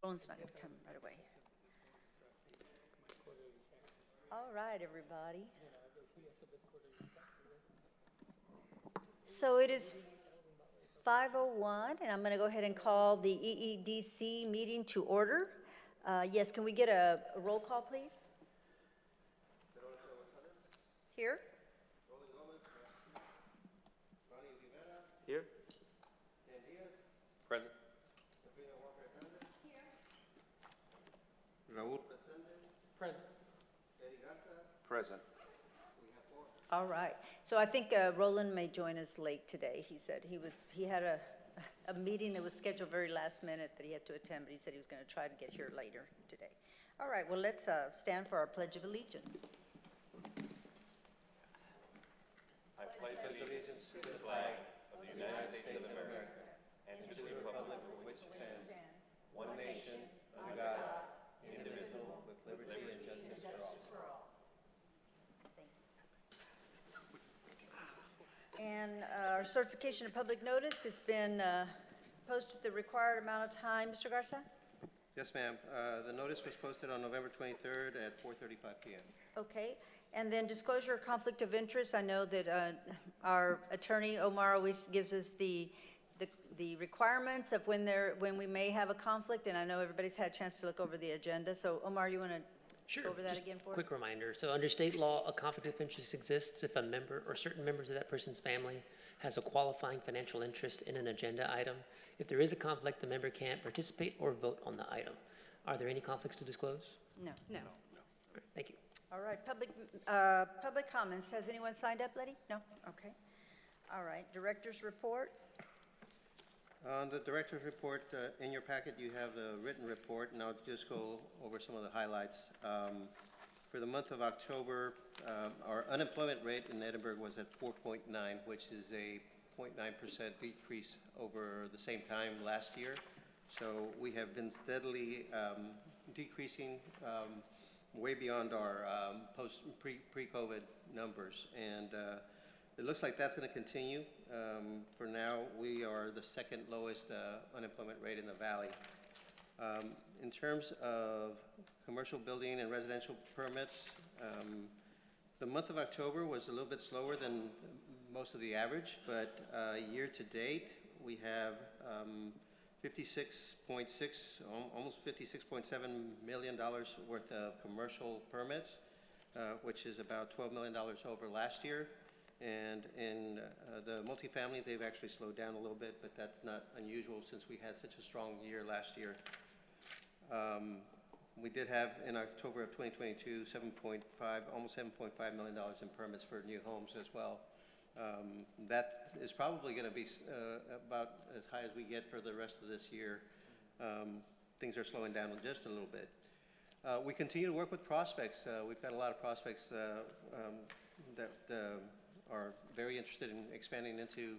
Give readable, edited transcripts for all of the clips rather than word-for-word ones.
Roland's not going to come right away. All right, everybody. So it is 5:01, and I'm going to go ahead and call the EEDC meeting to order. Yes, can we get a roll call, please? Here? Here. Present. Raúl Present. Present. All right. So I think Roland may join us late today. He said he had a meeting that was scheduled very last minute that he had to attend, but he said he was going to try to get here later today. All right, well, let's stand for our Pledge of Allegiance. I pledge allegiance to the flag of the United States of America and to the republic for which it stands, one nation, under God, indivisible, with liberty and justice for all. Thank you. And our certification of public notice, it's been posted the required amount of time. Mr. Garza? Yes, ma'am. The notice was posted on November 23rd at 4:35 p.m. Okay. And then disclosure of conflict of interest. I know that our attorney, Omar, always gives us the requirements of when we may have a conflict, and I know everybody's had a chance to look over the agenda. So, Omar, you want to go over that again for us? Quick reminder. So under state law, a conflict of interest exists if a member or certain members of that person's family has a qualifying financial interest in an agenda item. If there is a conflict, the member can't participate or vote on the item. Are there any conflicts to disclose? No. All right, thank you. All right, public comments. Has anyone signed up, Letty? No? Okay. All right, director's report. On the director's report, in your packet, you have the written report, and I'll just go over some of the highlights. For the month of October, our unemployment rate in Edinburg was at 4.9, which is a 0.9% decrease over the same time last year. So we have been steadily decreasing way beyond our pre-COVID numbers, and it looks like that's going to continue. For now, we are the second lowest unemployment rate in the valley. In terms of commercial building and residential permits, the month of October was a little bit slower than most of the average, but year to date, we have 56.6, almost $56.7 million worth of commercial permits, which is about $12 million over last year. And in the multifamily, they've actually slowed down a little bit, but that's not unusual since we had such a strong year last year. We did have, in October of 2022, almost $7.5 million in permits for new homes as well. That is probably going to be about as high as we get for the rest of this year. Things are slowing down just a little bit. We continue to work with prospects. We've got a lot of prospects that are very interested in expanding into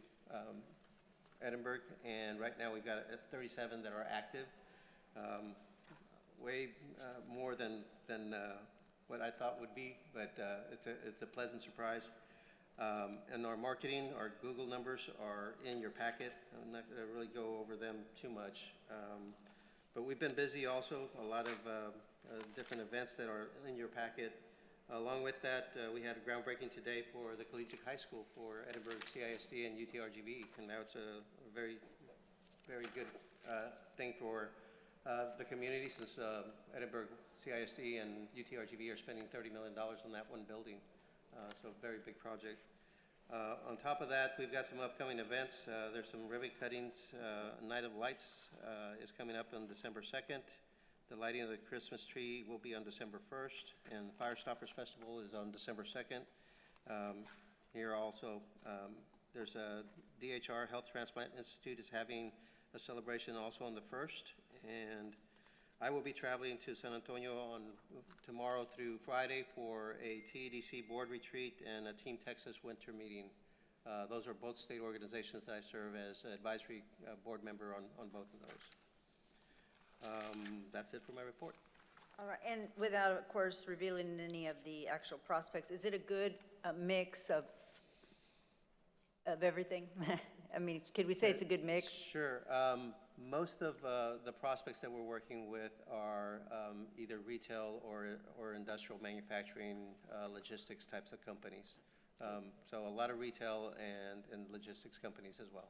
Edinburg, and right now we've got 37 that are active. Way more than what I thought would be, but it's a pleasant surprise. And our marketing, our Google numbers are in your packet. I'm not going to really go over them too much. But we've been busy also, a lot of different events that are in your packet. Along with that, we had a groundbreaking today for the Collegiate High School for Edinburg CISD and UTRGV, and now it's a very, very good thing for the community, since Edinburg CISD and UTRGV are spending $30 million on that one building. So a very big project. On top of that, we've got some upcoming events. There's some ribbon cuttings. Night of Lights is coming up on December 2nd. The lighting of the Christmas tree will be on December 1st, and Firestoppers Festival is on December 2nd. Here also, there's a DHR Health Transplant Institute is having a celebration also on the 1st, and I will be traveling to San Antonio on tomorrow through Friday for a TEDC board retreat and a Team Texas winter meeting. Those are both state organizations that I serve as advisory board member on both of those. That's it for my report. All right, and without, of course, revealing any of the actual prospects, is it a good mix of everything? I mean, could we say it's a good mix? Sure. Most of the prospects that we're working with are either retail or industrial manufacturing, logistics types of companies. So a lot of retail and logistics companies as well.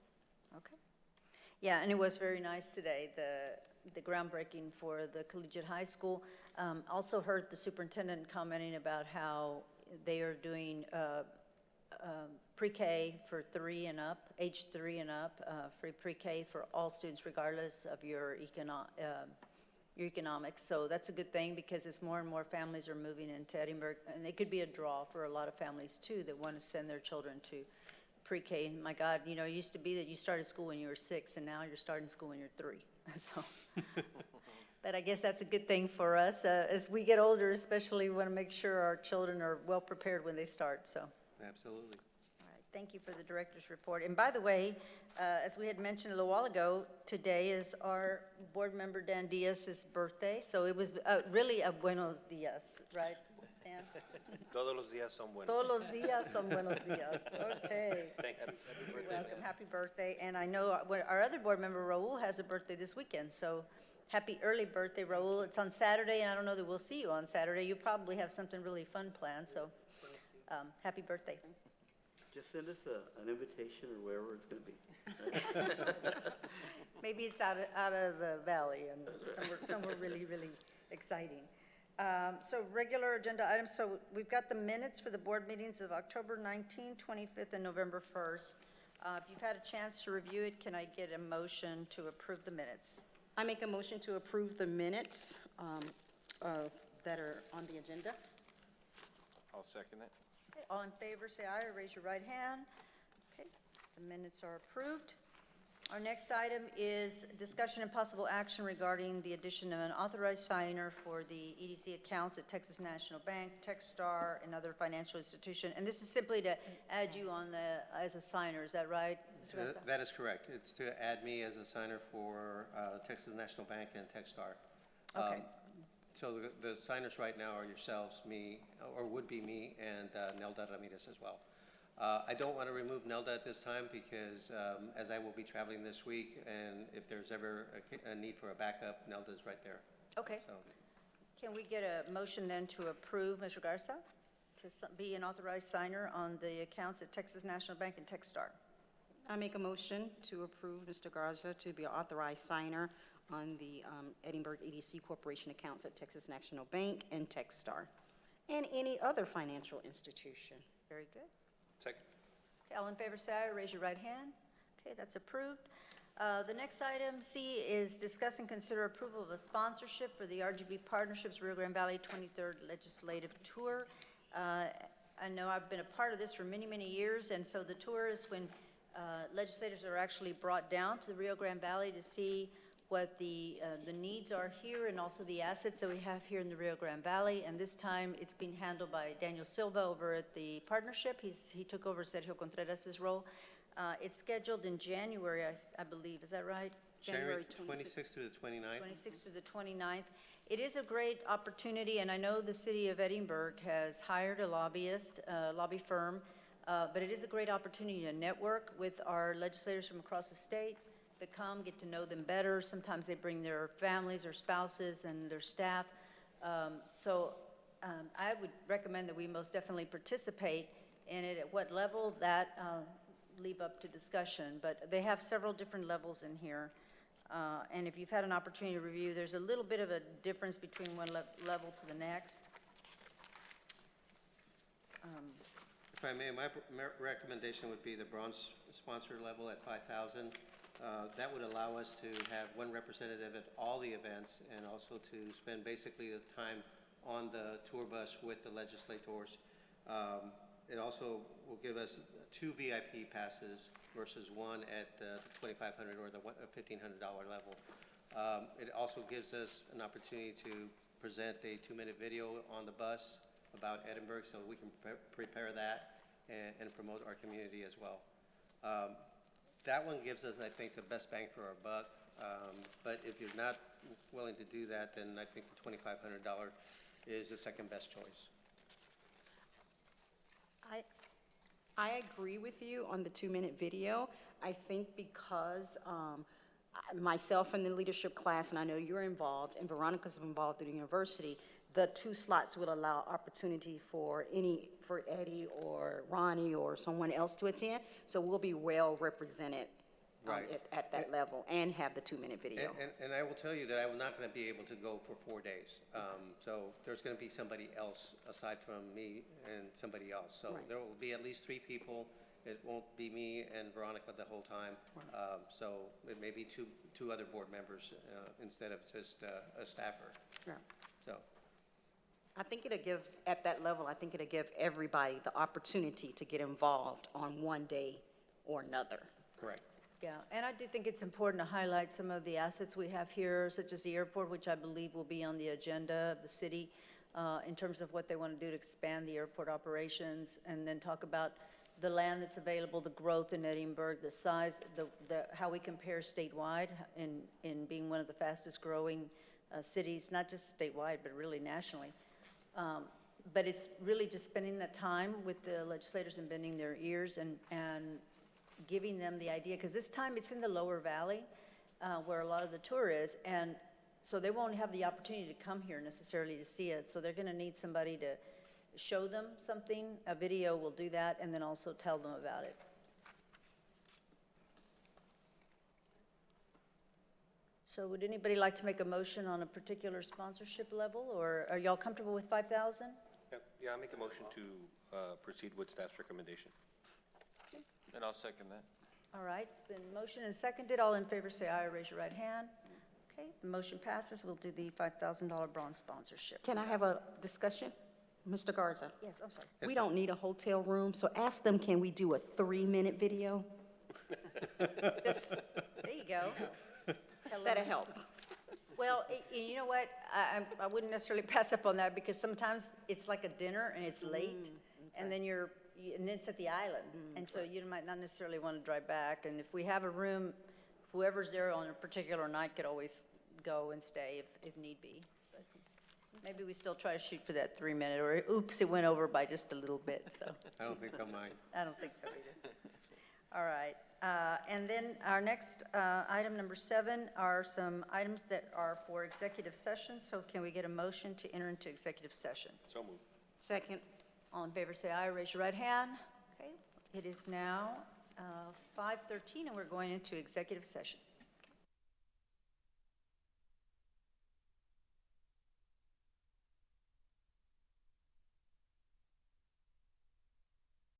Okay. Yeah, and it was very nice today, the groundbreaking for the collegiate high school. Also heard the superintendent commenting about how they are doing pre-K for 3 and up, age 3 and up, free pre-K for all students regardless of your economics. So that's a good thing because as more and more families are moving into Edinburgh, and it could be a draw for a lot of families too that want to send their children to pre-K. And my God, you know, it used to be that you started school when you were 6 and now you're starting school when you're 3. So, but I guess that's a good thing for us. As we get older, especially, we want to make sure our children are well prepared when they start, so. Absolutely. All right, thank you for the director's report. And by the way, as we had mentioned a little while ago, today is our board member Dan Diaz's birthday. So it was really a buenos dias, right, Dan? Todos los días son buenos. Todos los días son buenos dias. Okay. Thank you. You're welcome. Happy birthday. And I know our other board member, Raul, has a birthday this weekend. So happy early birthday, Raul. It's on Saturday, and I don't know that we'll see you on Saturday. You probably have something really fun planned, so happy birthday. Just send us an invitation or wherever it's going to be. Maybe it's out of the valley and somewhere really, really exciting. So regular agenda items. So we've got the minutes for the board meetings of October 19th, 25th, and November 1st. If you've had a chance to review it, can I get a motion to approve the minutes? I make a motion to approve the minutes that are on the agenda. I'll second it. Okay, all in favor, say aye or raise your right hand. Okay, the minutes are approved. Our next item is discussion and possible action regarding the addition of an authorized signer for the EDC accounts at Texas National Bank, Techstar, and other financial institution. And this is simply to add you on as a signer, is that right, Mr. Garza? That is correct. It's to add me as a signer for Texas National Bank and Techstar. Okay. So the signers right now are yourselves, me, or would be me, and Nelda Ramirez as well. I don't want to remove Nelda at this time because as I will be traveling this week, and if there's ever a need for a backup, Nelda's right there. Okay. So, Can we get a motion then to approve Mr. Garza to be an authorized signer on the accounts at Texas National Bank and Techstar? I make a motion to approve Mr. Garza to be an authorized signer on the Edinburgh EDC Corporation accounts at Texas National Bank and Techstar, and any other financial institution. Very good. Second. Okay, all in favor, say aye or raise your right hand. Okay, that's approved. The next item, C, is discuss and consider approval of a sponsorship for the RGB Partnerships Rio Grande Valley 23rd Legislative Tour. I know I've been a part of this for many, many years, and so the tour is when legislators are actually brought down to the Rio Grande Valley to see what the needs are here and also the assets that we have here in the Rio Grande Valley. And this time it's being handled by Daniel Silva over at the partnership. He took over Sergio Contreras' role. It's scheduled in January, I believe. Is that right? January 26th through the 29th. 26th to the 29th. It is a great opportunity, and I know the city of Edinburgh has hired a lobbyist, lobby firm, but it is a great opportunity to network with our legislators from across the state that come, get to know them better. Sometimes they bring their families or spouses and their staff. I would recommend that we most definitely participate in it. At what level, that leave up to discussion, but they have several different levels in here. And if you've had an opportunity to review, there's a little bit of a difference between one level to the next. If I may, my recommendation would be the bronze sponsor level at 5,000. That would allow us to have one representative at all the events and also to spend basically the time on the tour bus with the legislators. It also will give us 2 VIP passes versus one at the $2,500 or the $1,500 level. It also gives us an opportunity to present a 2-minute video on the bus about Edinburgh, so we can prepare that and promote our community as well. That one gives us, I think, the best bang for our buck. But if you're not willing to do that, then I think the $2,500 is the second best choice. I agree with you on the 2-minute video. I think because myself and the leadership class, and I know you're involved, and Veronica's involved at the university, the 2 slots will allow opportunity for Eddie or Ronnie or someone else to attend. So we'll be well represented Right. at that level and have the 2-minute video. And I will tell you that I'm not going to be able to go for 4 days. So there's going to be somebody else aside from me and somebody else. So Right. there will be at least 3 people. It won't be me and Veronica the whole time. So it may be two other board members instead of just a staffer. Yeah. So, I think it'll give, at that level, I think it'll give everybody the opportunity to get involved on one day or another. correct. Yeah, and I do think it's important to highlight some of the assets we have here, such as the airport, which I believe will be on the agenda of the city in terms of what they want to do to expand the airport operations, and then talk about the land that's available, the growth in Edinburgh, the size, how we compare statewide in being one of the fastest growing cities, not just statewide, but really nationally. But it's really just spending that time with the legislators and bending their ears and giving them the idea, because this time it's in the lower valley where a lot of the tour is, and so they won't have the opportunity to come here necessarily to see it, so they're going to need somebody to show them something. A video will do that, and then also tell them about it. So would anybody like to make a motion on a particular sponsorship level, or are y'all comfortable with 5,000? Yeah, I make a motion to proceed with staff's recommendation. And I'll second that. All right, it's been motioned and seconded. All in favor say aye or raise your right hand. Okay, the motion passes. We'll do the $5,000 bronze sponsorship. Can I have a discussion? Mr. Garza? Yes, I'm sorry. We don't need a hotel room, so ask them, can we do a 3-minute video? There you go. Tell them. That'll help. Well, you know what? I wouldn't necessarily pass up on that, because sometimes it's like a dinner and it's late, and then and it's at the island, and so you might not necessarily want to drive back. And if we have a room, whoever's there on a particular night could always go and stay if need be. But maybe we still try to shoot for that 3-minute, or oops, it went over by just a little bit, so. I don't think they'll mind. I don't think so either. All right, and then our next item, number 7, are some items that are for executive session. So can we get a motion to enter into executive session? So moved. Second. All in favor, say aye, raise your right hand. Okay, it is now 5:13, and we're going into executive session.